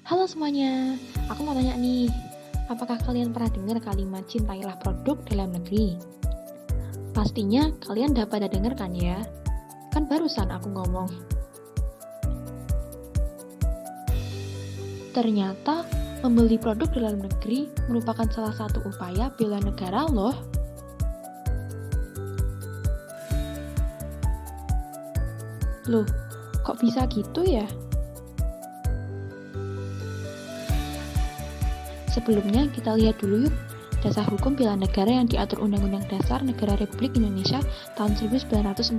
Halo semuanya, aku mau tanya nih, apakah kalian pernah dengar kalimat cintailah produk dalam negeri? Pastinya kalian udah pada denger kan ya? Kan barusan aku ngomong. Ternyata membeli produk dalam negeri merupakan salah satu upaya bela negara loh. Loh, kok bisa gitu ya? Sebelumnya kita lihat dulu yuk dasar hukum bela negara yang diatur Undang-Undang Dasar Negara Republik Indonesia tahun 1945.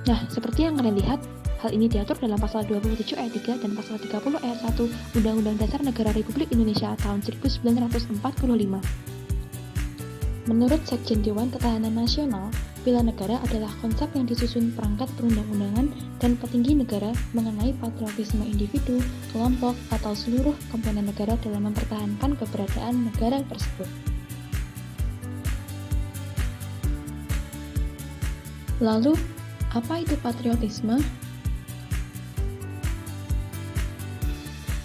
Nah, seperti yang kalian lihat, hal ini diatur dalam pasal 27 ayat 3 dan pasal 30 ayat 1 Undang-Undang Dasar Negara Republik Indonesia tahun 1945. Menurut Sekjen Dewan Ketahanan Nasional, bela negara adalah konsep yang disusun perangkat perundang-undangan dan petinggi negara mengenai patriotisme individu, kelompok, atau seluruh komponen negara dalam mempertahankan keberadaan negara tersebut. Lalu, apa itu patriotisme?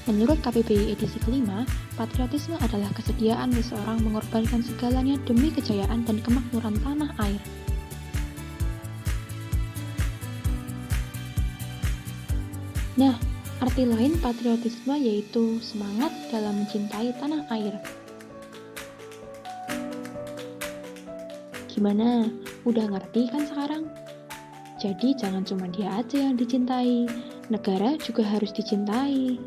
Menurut KBBI edisi kelima, patriotisme adalah kesediaan seseorang mengorbankan segalanya demi kejayaan dan kemakmuran tanah air. Nah, arti lain patriotisme yaitu semangat dalam mencintai tanah air. Gimana? Udah ngerti kan sekarang? Jadi jangan cuma dia aja yang dicintai, negara juga harus dicintai.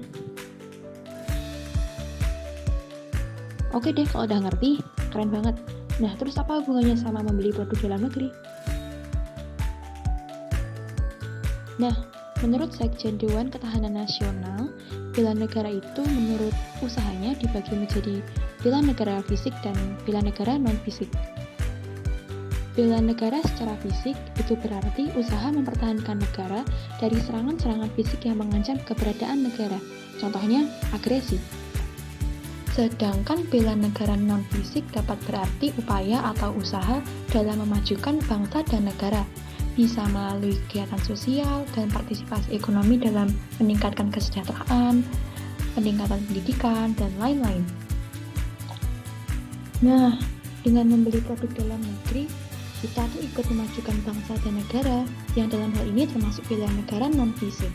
Oke deh kalau udah ngerti, keren banget. Nah, terus apa hubungannya sama membeli produk dalam negeri? Nah, menurut Sekjen Dewan Ketahanan Nasional, bela negara itu menurut usahanya dibagi menjadi bela negara fisik dan bela negara non-fisik. Bela negara secara fisik itu berarti usaha mempertahankan negara dari serangan-serangan fisik yang mengancam keberadaan negara, contohnya agresi. Sedangkan bela negara non-fisik dapat berarti upaya atau usaha dalam memajukan bangsa dan negara, bisa melalui kegiatan sosial dan partisipasi ekonomi dalam meningkatkan kesejahteraan, peningkatan pendidikan, dan lain-lain. Nah, dengan membeli produk dalam negeri, kita tuh ikut memajukan bangsa dan negara, yang dalam hal ini termasuk bela negara non-fisik.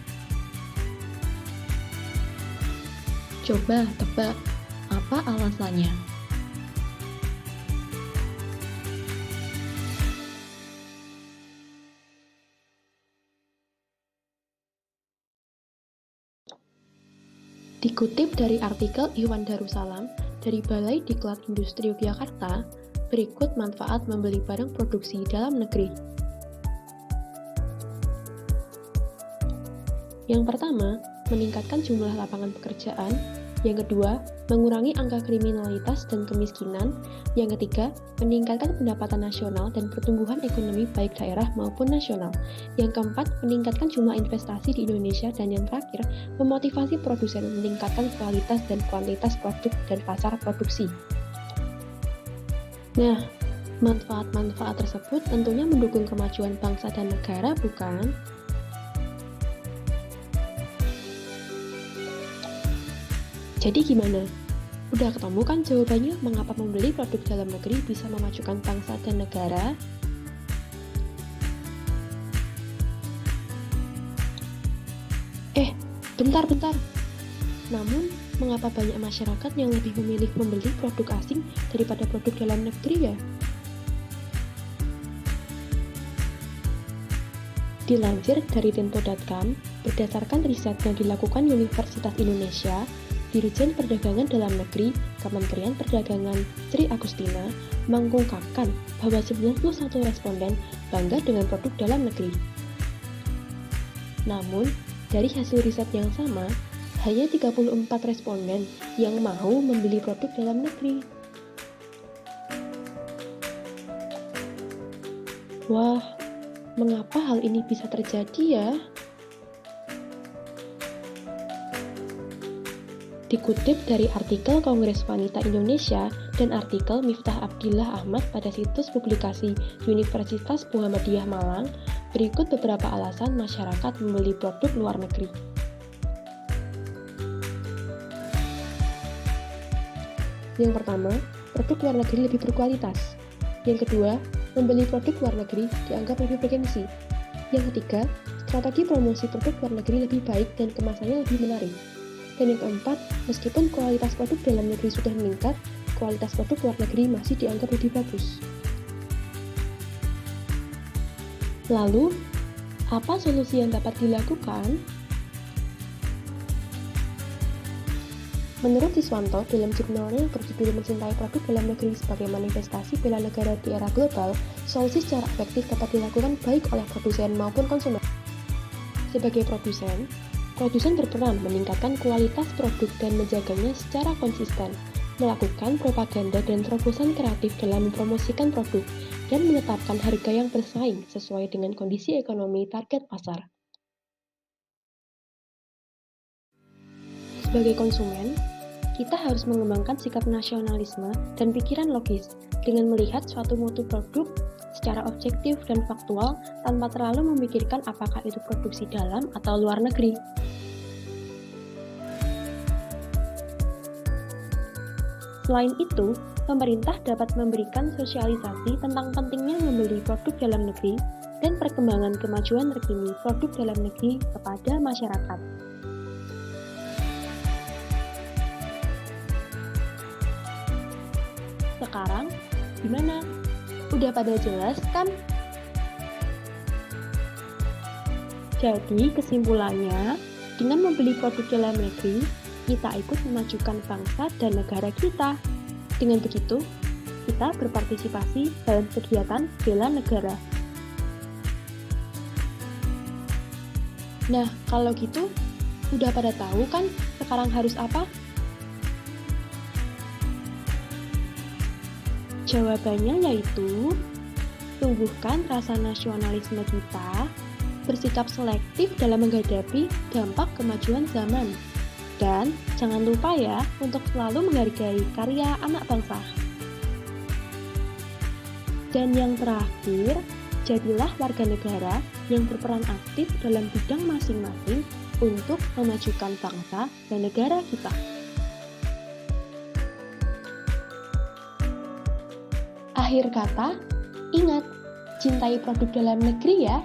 Coba tebak, apa alasannya? Dikutip dari artikel Iwan Darussalam dari Balai Diklat Industri Yogyakarta, berikut manfaat membeli barang produksi dalam negeri. Yang pertama, meningkatkan jumlah lapangan pekerjaan. Yang kedua, mengurangi angka kriminalitas dan kemiskinan. Yang ketiga, meningkatkan pendapatan nasional dan pertumbuhan ekonomi baik daerah maupun nasional. Yang keempat, meningkatkan jumlah investasi di Indonesia. Dan yang terakhir, memotivasi produsen meningkatkan kualitas dan kuantitas produk dan pasar produksi. Nah, manfaat-manfaat tersebut tentunya mendukung kemajuan bangsa dan negara, bukan? Jadi gimana? Udah ketemu kan jawabannya mengapa membeli produk dalam negeri bisa memajukan bangsa dan negara? Bentar. Namun, mengapa banyak masyarakat yang lebih memilih membeli produk asing daripada produk dalam negeri ya? Dilansir dari Tempo.com, berdasarkan riset yang dilakukan Universitas Indonesia, Dirjen Perdagangan Dalam Negeri, Kementerian Perdagangan, Sri Agustina, mengungkapkan bahwa 91 responden bangga dengan produk dalam negeri. Namun, dari hasil riset yang sama, hanya 34 responden yang mau membeli produk dalam negeri. Wah, mengapa hal ini bisa terjadi ya? Dikutip dari artikel Kongres Wanita Indonesia dan artikel Miftah Abdillah Ahmad pada situs publikasi Universitas Muhammadiyah Malang, berikut beberapa alasan masyarakat membeli produk luar negeri. Yang pertama, produk luar negeri lebih berkualitas. Yang kedua, membeli produk luar negeri dianggap lebih bergengsi. Yang ketiga, strategi promosi produk luar negeri lebih baik dan kemasannya lebih menarik. Dan yang keempat, meskipun kualitas produk dalam negeri sudah meningkat, kualitas produk luar negeri masih dianggap lebih bagus. Lalu, apa solusi yang dapat dilakukan? Menurut Siswanto, dalam jurnalnya yang berjudul Mencintai Produk Dalam Negeri sebagai Manifestasi Bela Negara di Era Global, solusi secara efektif dapat dilakukan baik oleh produsen maupun konsumen. Sebagai produsen berperan meningkatkan kualitas produk dan menjaganya secara konsisten, melakukan propaganda dan terobosan kreatif dalam mempromosikan produk, dan menetapkan harga yang bersaing sesuai dengan kondisi ekonomi target pasar. Sebagai konsumen, kita harus mengembangkan sikap nasionalisme dan pikiran logis dengan melihat suatu mutu produk secara objektif dan faktual tanpa terlalu memikirkan apakah itu produksi dalam atau luar negeri. Selain itu, pemerintah dapat memberikan sosialisasi tentang pentingnya membeli produk dalam negeri dan perkembangan kemajuan terkini produk dalam negeri kepada masyarakat. Sekarang, gimana? Udah pada jelas kan? Jadi, kesimpulannya, dengan membeli produk dalam negeri, kita ikut memajukan bangsa dan negara kita. Dengan begitu, kita berpartisipasi dalam kegiatan bela negara. Nah, kalau gitu, udah pada tahu kan sekarang harus apa? Jawabannya yaitu, tumbuhkan rasa nasionalisme kita, bersikap selektif dalam menghadapi dampak kemajuan zaman, dan jangan lupa ya untuk selalu menghargai karya anak bangsa. Dan yang terakhir, jadilah warga negara yang berperan aktif dalam bidang masing-masing untuk memajukan bangsa dan negara kita. Akhir kata, ingat, cintai produk dalam negeri ya.